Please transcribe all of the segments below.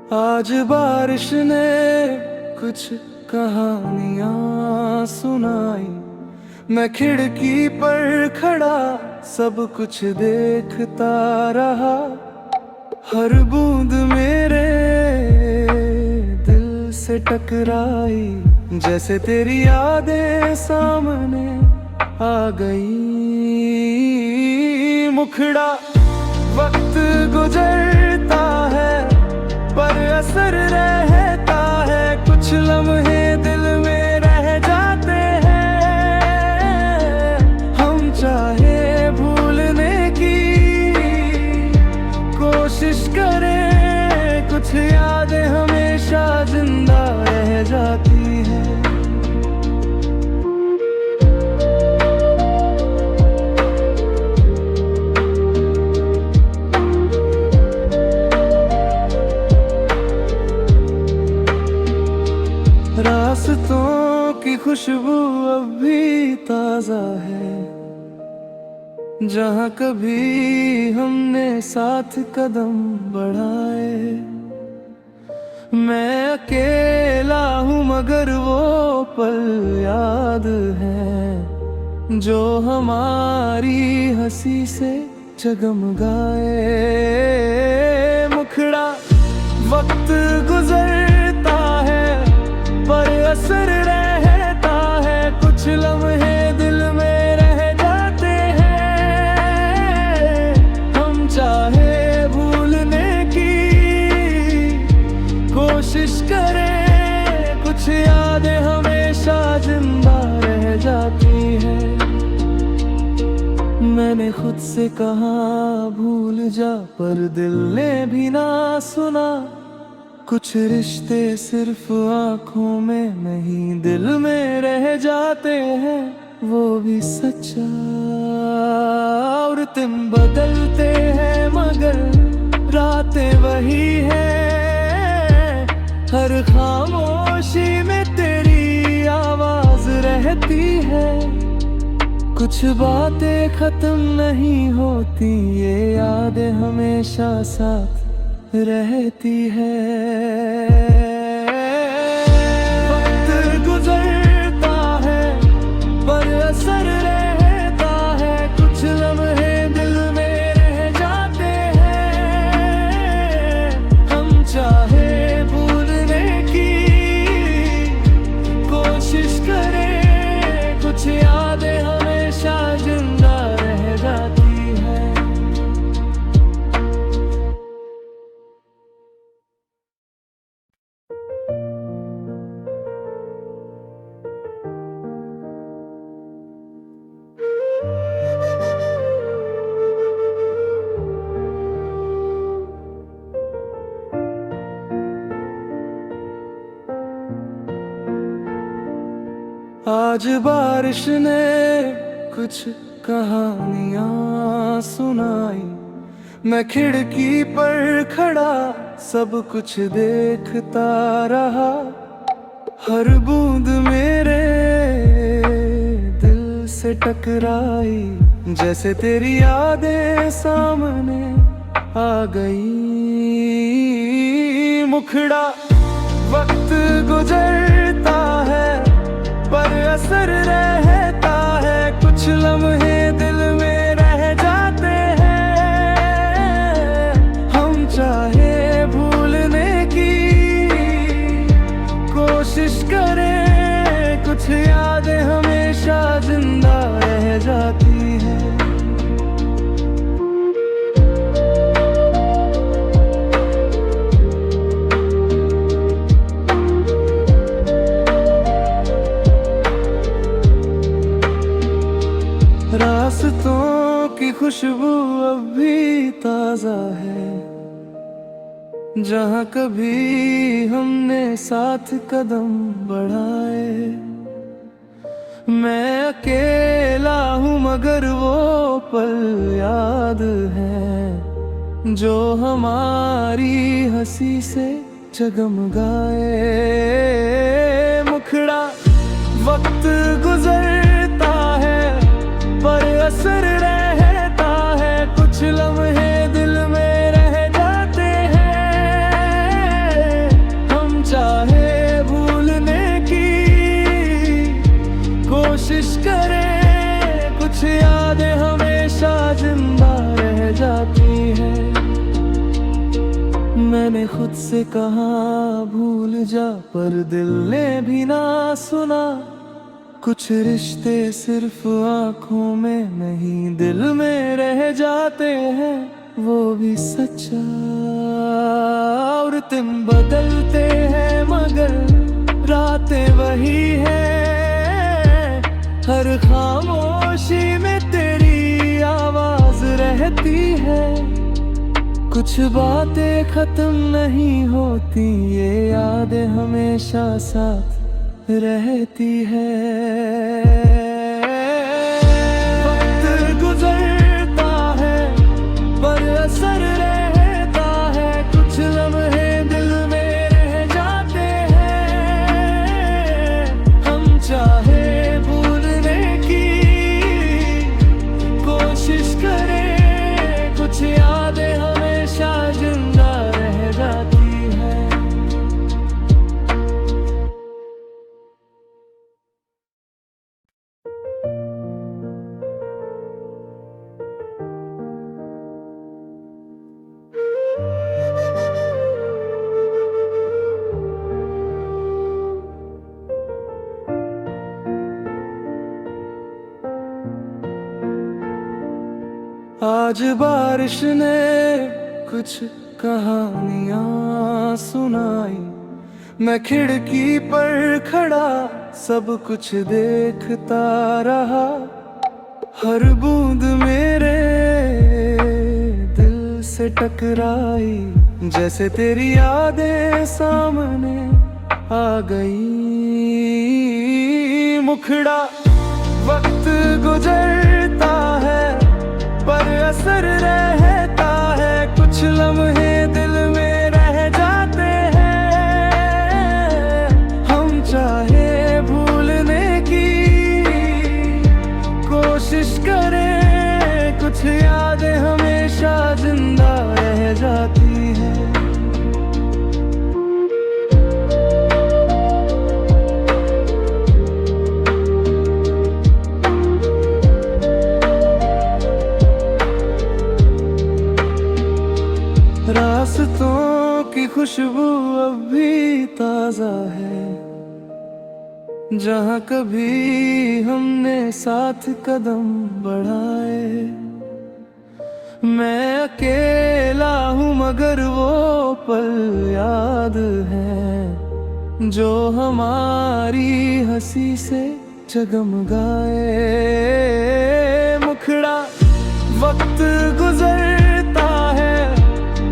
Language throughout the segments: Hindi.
आज बारिश ने कुछ कहानियां सुनाई। मैं खिड़की पर खड़ा सब कुछ देखता रहा। हर बूंद मेरे दिल से टकराई, जैसे तेरी यादें सामने आ गई। मुखड़ा वक्त गुजरता है पर असर रहता है। कुछ लम्हे दिल में रह जाते हैं। हम चाहे भूलने की कोशिश करें, कुछ यादें हमेशा जिंदा रह जाती हैं। रास्तों की खुशबू अब भी ताजा है, जहाँ कभी हमने साथ कदम बढ़ाए। मैं अकेला हूँ मगर वो पल याद है, जो हमारी हंसी से जगमगाए। मुखड़ा वक्त गुजरता है पर असर रहता है। कुछ लम्हे दिल में रह जाते हैं। हम चाहे भूलने की कोशिश करें, कुछ यादें हमेशा जिंदा रह जाती हैं। मैंने खुद से कहा भूल जा, पर दिल ने भी ना सुना। कुछ रिश्ते सिर्फ आंखों में नहीं दिल में रह जाते हैं, वो भी सच्चा। और तुम बदलते हैं मगर रातें वही हैं। हर खामोशी में तेरी आवाज रहती है। कुछ बातें खत्म नहीं होती, ये यादें हमेशा साथ रहती है। वक्त गुजरता है पर असर रहता है। कुछ लम्हे दिल में रह जाते हैं। हम चाहे भूलने की कोशिश करें, कुछ यादें हमेशा जिंदा रह जाती है। आज बारिश ने कुछ कहानियां सुनाई। मैं खिड़की पर खड़ा सब कुछ देखता रहा। हर बूंद मेरे दिल से टकराई, जैसे तेरी यादें सामने आ गई। मुखड़ा वक्त गुजरता है पर असर रहता है। कुछ लम्हे दिल में रह जाते हैं। हम चाहे भूलने की कोशिश करें, कुछ यादें हमेशा जिंदा रह जाती हैं। रास्तों की खुशबू अब भी ताजा है, जहाँ कभी हमने साथ कदम बढ़ाए। मैं अकेला हूँ मगर वो पल याद है, जो हमारी हंसी से जगमगाए। मुखड़ा वक्त गुजरता है पर असर रहता है। कुछ लम्हे दिल में रह जाते हैं। मैंने खुद से कहा भूल जा, पर दिल ने भी ना सुना। कुछ रिश्ते सिर्फ आंखों में नहीं दिल में रह जाते हैं, वो भी सच्चा। और तुम बदलते हैं मगर रातें वही है, हर खामोशी में तेरी आवाज रहती है। कुछ बातें खत्म नहीं होती, ये यादें हमेशा साथ रहती है। वक्त गुजरता है पर असर रहता है, कुछ लम्हे दिल में रह जाते हैं। हम चाहे भूलने की कोशिश करें, कुछ यादें हमेशा जिंदा रह जाती है। आज बारिश ने कुछ कहानियां सुनाई, मैं खिड़की पर खड़ा सब कुछ देखता रहा। हर बूंद मेरे दिल से टकराई, जैसे तेरी यादें सामने आ गई। मुखड़ा वक्त गुजरता है पर असर रहता है, कुछ लम्हे दिल में रह जाते हैं। हम चाहे भूलने की कोशिश करें, कुछ यादें हमेशा जिंदा रह जाती हैं। रास्तों की खुशबू अब भी ताजा है, जहाँ कभी हमने साथ कदम बढ़ाए। मैं अकेला हूँ मगर वो पल याद है, जो हमारी हंसी से जगमगाए। मुखड़ा वक्त गुजरता है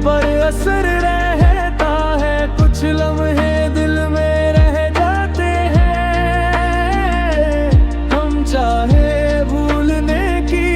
पर असर रहता है, कुछ लम्हे दिल में रह जाते हैं। हम चाहे भूलने की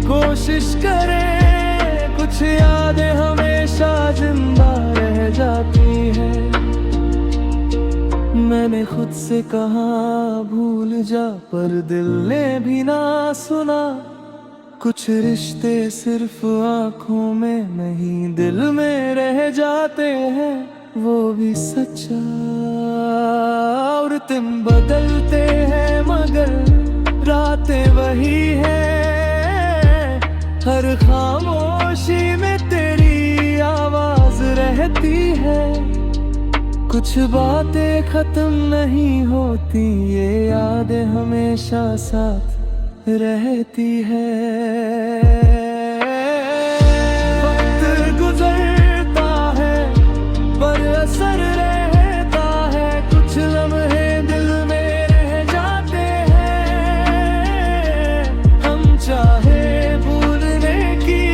कोशिश करें, कुछ यादें हमेशा जिंदा रह जाती हैं। मैंने खुद से कहा भूल जा, पर दिल ने भी ना सुना। कुछ रिश्ते सिर्फ आंखों में नहीं दिल में रह जाते हैं, वो भी सच्चा। और तुम बदलते हैं मगर रातें वही है, हर खामोशी में तेरी आवाज रहती है। कुछ बातें खत्म नहीं होती, ये यादें हमेशा साथ रहती है। वक्त गुजरता है पर असर रहता है, कुछ लम्हे दिल में रह जाते हैं। हम चाहे भूलने की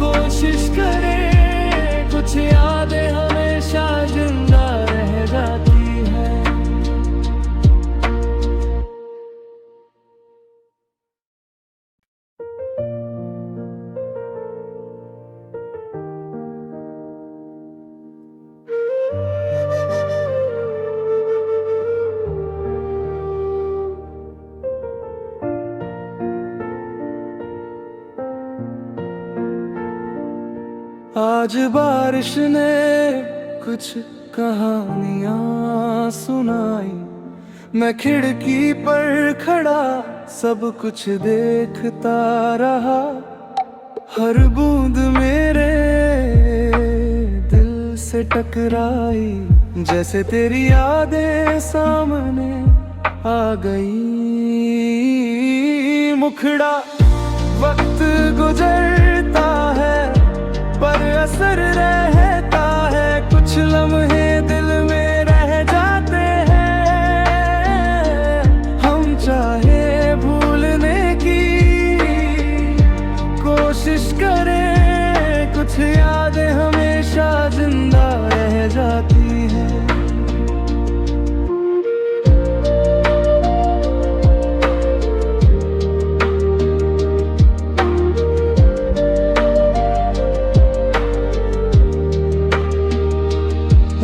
कोशिश करें, कुछ यादें हमेशा जिंदा रह जाती है। आज बारिश ने कुछ कहानियां सुनाई, मैं खिड़की पर खड़ा सब कुछ देखता रहा। हर बूंद मेरे से टकराई, जैसे तेरी यादें सामने आ गई। मुखड़ा वक्त गुजरता है पर असर रहता है, कुछ लम्हे दिल में रह जाते हैं। हम चाहे भूलने की कोशिश करें, कुछ यादें हमेशा जिंदा रह जाती हैं।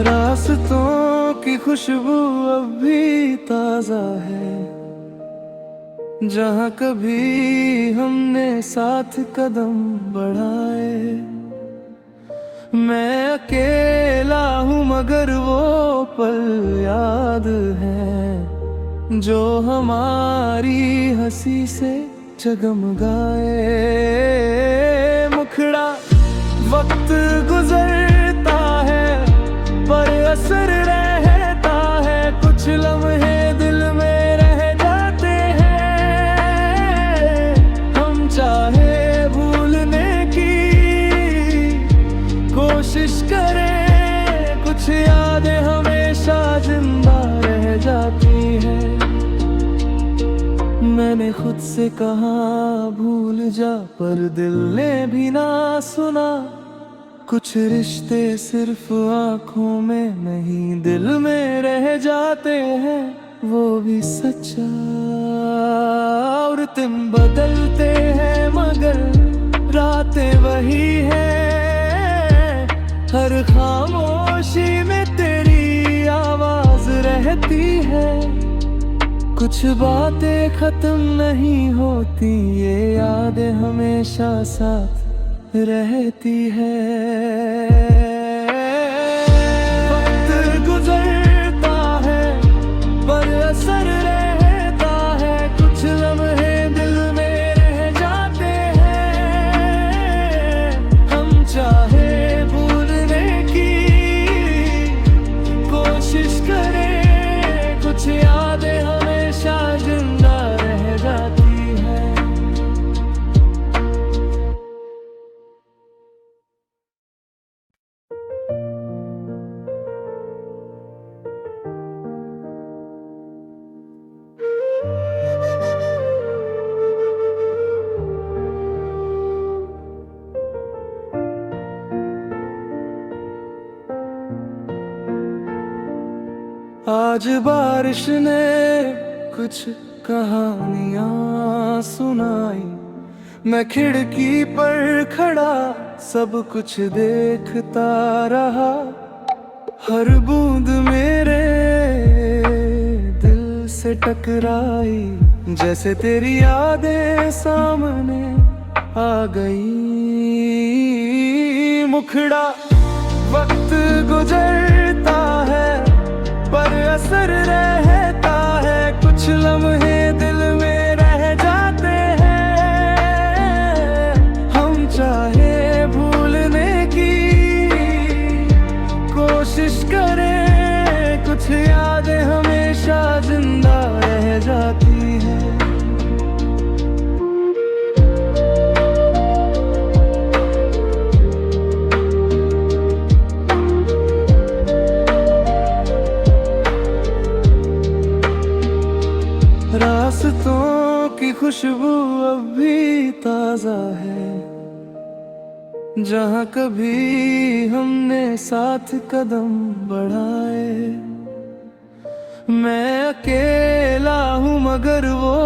रास्तों की खुशबू अब भी ताजा है, जहाँ कभी हमने साथ कदम बढ़ाए। मैं अकेला हूँ मगर वो पल याद है, जो हमारी हंसी से जगमगाए। मुखड़ा वक्त गुजरता है पर असर रहता है, कुछ लम्हे दिल में रह जाते हैं। हम चाहे भूलने की कोशिश करें, कुछ यादें हमेशा जिंदा रह जाती हैं। मैंने खुद से कहा भूल जा, पर दिल ने भी ना सुना। कुछ रिश्ते सिर्फ आंखों में नहीं दिल में रह जाते हैं, वो भी सच्चा। और तुम बदलते हैं मगर रातें वही हैं, हर खामोशी में तेरी आवाज रहती है। कुछ बातें खत्म नहीं होती, ये यादें हमेशा साथ रहती है। वक्त गुजरता है पर असर रहता है, कुछ लम्हे दिल में रह जाते हैं। हम चाहे भूलने की कोशिश करें, कुछ यादें हमेशा जिंदा रह जाती हैं। आज बारिश ने कुछ कहानियां सुनाई, मैं खिड़की पर खड़ा सब कुछ देखता रहा। हर बूंद मेरे दिल से टकराई, जैसे तेरी यादें सामने आ गई। मुखड़ा वक्त गुजरता है पर असर रहता है, कुछ लम्हे दिल में रह जाते हैं। हम चाहे भूलने की कोशिश करें, कुछ यादें हमेशा जिंदा रह जाती हैं। रास्तों की खुशबू अब भी ताजा है, जहाँ कभी हमने साथ कदम बढ़ाए। मैं अकेला हूँ मगर वो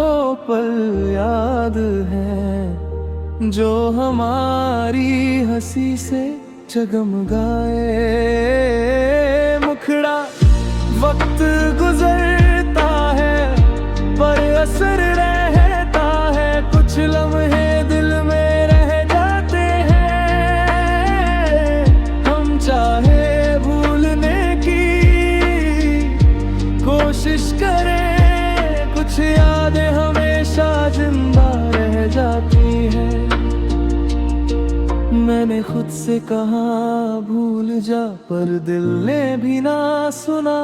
पल याद है, जो हमारी हंसी से जगमगाए। मुखड़ा वक्त गुजरता है पर असर रहता है, कुछ लम्हे दिल में रह जाते हैं। हम चाहे भूलने की कोशिश करें, कुछ यादें हमेशा जिंदा रह जाती हैं। मैंने खुद से कहा भूल जा, पर दिल ने भी ना सुना।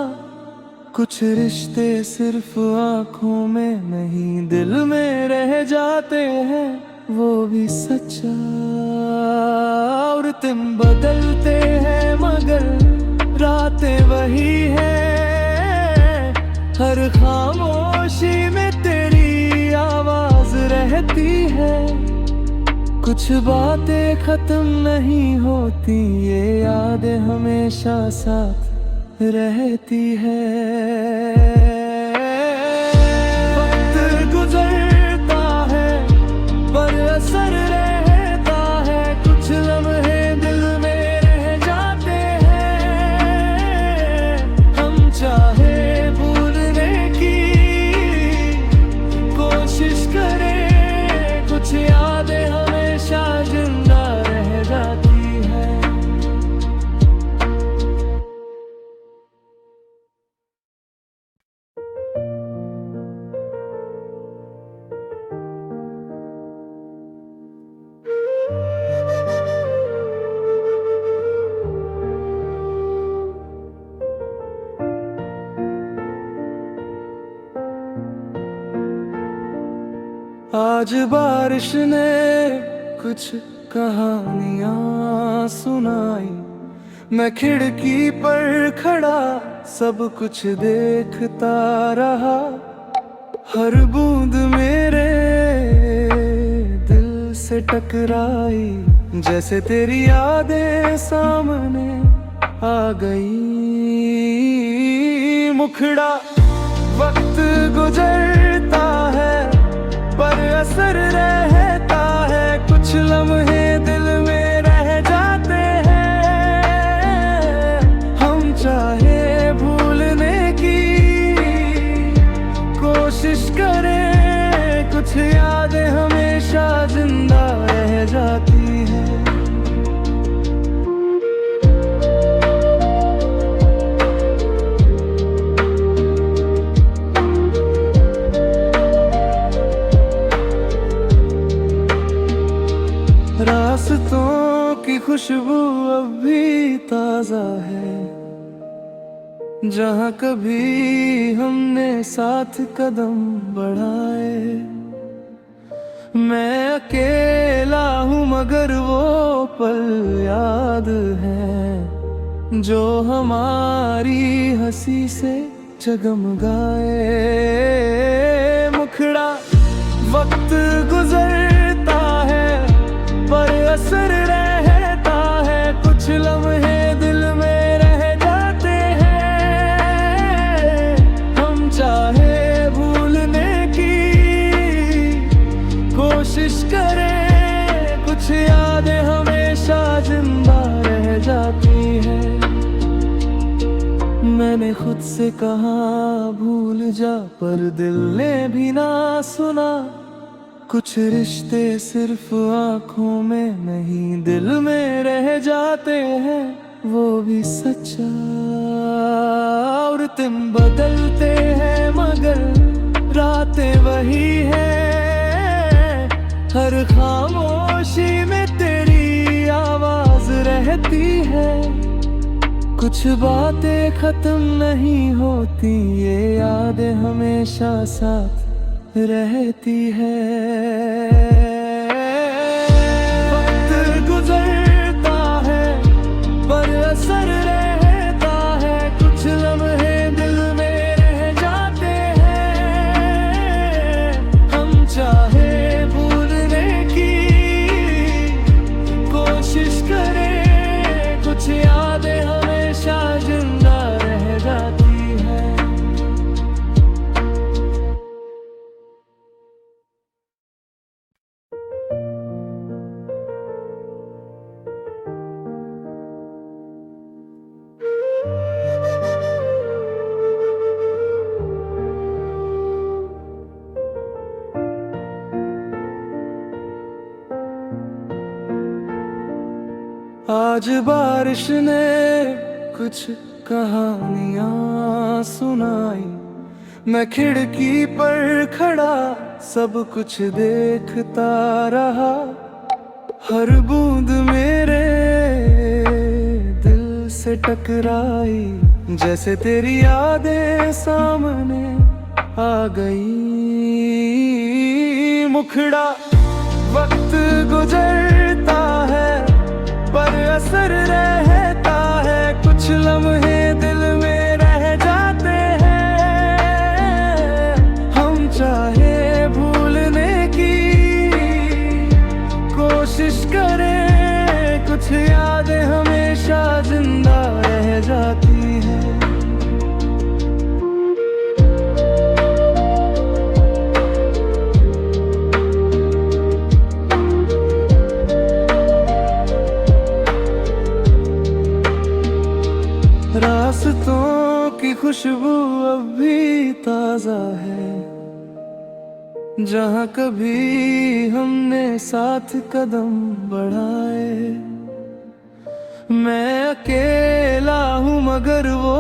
कुछ रिश्ते सिर्फ आंखों में नहीं दिल में रह जाते हैं, वो भी सच्चा। और तुम बदलते हैं मगर रातें वही है, हर खामोशी में तेरी आवाज रहती है। कुछ बातें खत्म नहीं होती, ये यादें हमेशा साथ रहती है। वक्त गुजरता है पर असर रहता है, कुछ लम्हे दिल में रह जाते हैं। हम चाहे भूलने की कोशिश करें, कुछ यादें हमेशा जिंदा रह जाती है। आज बारिश ने कुछ कहानियां सुनाई, मैं खिड़की पर खड़ा सब कुछ देखता रहा। हर बूंद मेरे दिल से टकराई, जैसे तेरी यादें सामने आ गई। मुखड़ा वक्त गुजरता है पर असर रहता है, कुछ लम्हे दिल में रह जाते हैं। हम चाहे भूलने की कोशिश करें, कुछ यादें हमेशा जिंदा रह जाती हैं। रास्तों की खुशबू अब भी ताजा है, जहाँ कभी हमने साथ कदम बढ़ाए। मैं अकेला हूँ मगर वो पल याद है, जो हमारी हंसी से जगमगाए। मुखड़ा वक्त गुजरता है पर असर रहता है, कुछ लम्हे दिल में रह जाते हैं। हम चाहे भूलने की कोशिश करें, कुछ यादें हमेशा जिंदा रह जाती हैं। मैंने खुद से कहा भूल जा, पर दिल ने भी ना सुना। कुछ रिश्ते सिर्फ आंखों में नहीं दिल में रह जाते हैं, वो भी सच्चा। और तुम बदलते हैं मगर रातें वही है, हर खामोशी में तेरी आवाज रहती है। कुछ बातें खत्म नहीं होती, ये यादें हमेशा साथ रहती है। वक्त गुजरता है पर असर रहता है, कुछ लम्हे दिल में रह जाते हैं। हम चाहे भूलने की कोशिश करें, कुछ यादें हमेशा जिंदा रह जाती है। आज बारिश ने कुछ कहानियां सुनाई, मैं खिड़की पर खड़ा सब कुछ देखता रहा। हर बूंद मेरे टकराई, जैसे तेरी यादें सामने आ गई। मुखड़ा वक्त गुजरता है पर असर रहता है, कुछ लम्हे दिल में रह जाते हैं। हम चाहे भूलने की कोशिश करें, कुछ यादें हमेशा जिंदा रह जाती है। रास्तों की खुशबू अब भी ताजा है, जहाँ कभी हमने साथ कदम बढ़ाए। मैं अकेला हूँ मगर वो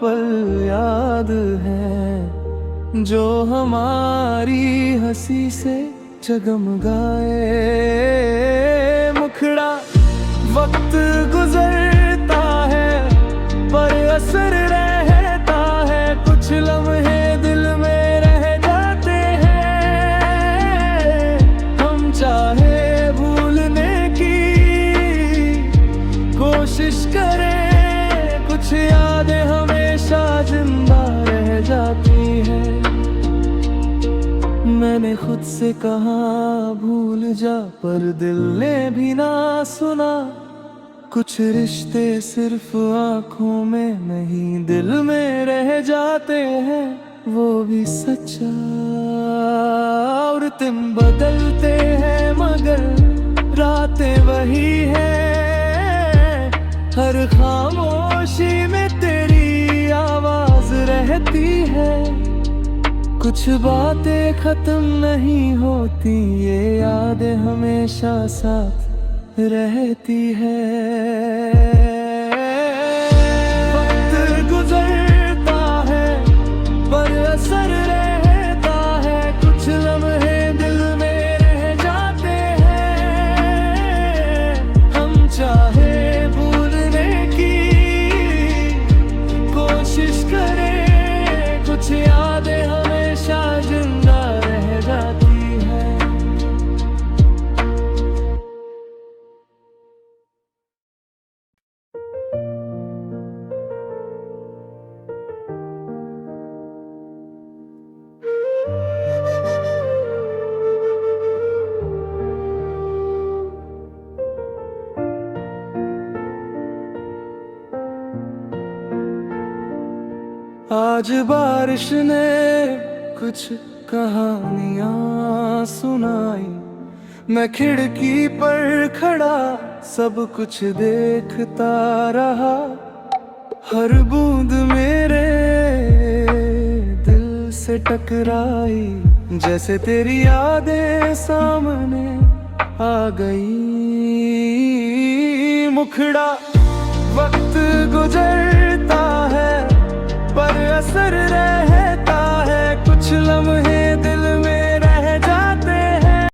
पल याद है, जो हमारी हंसी से जगमगाए। मुखड़ा वक्त गुजरता है पर असर रहता है, कुछ लम्हे दिल में रह जाते हैं। हम चाहे भूलने की कोशिश करें, कुछ यादें हमेशा जिंदा रह जाती है। मैंने खुद से कहा भूल जा, पर दिल ने भी ना सुना। कुछ रिश्ते सिर्फ आंखों में नहीं दिल में रह जाते हैं, वो भी सच्चा। और तुम बदलते हैं मगर रातें वही हैं, हर खामोशी में तेरी आवाज रहती है। कुछ बातें खत्म नहीं होती, ये यादें हमेशा साथ रहती है। वक्त गुजरता है पर असर रहता है, कुछ लम्हे दिल में रह जाते हैं। हम चाहे भूलने की कोशिश करें, कुछ यादें हमेशा जिंदा रह जाती है। आज बारिश ने कुछ कहानियां सुनाई, मैं खिड़की पर खड़ा सब कुछ देखता रहा। हर बूंद मेरे दिल से टकराई, जैसे तेरी यादें सामने आ गई। मुखड़ा वक्त गुजरता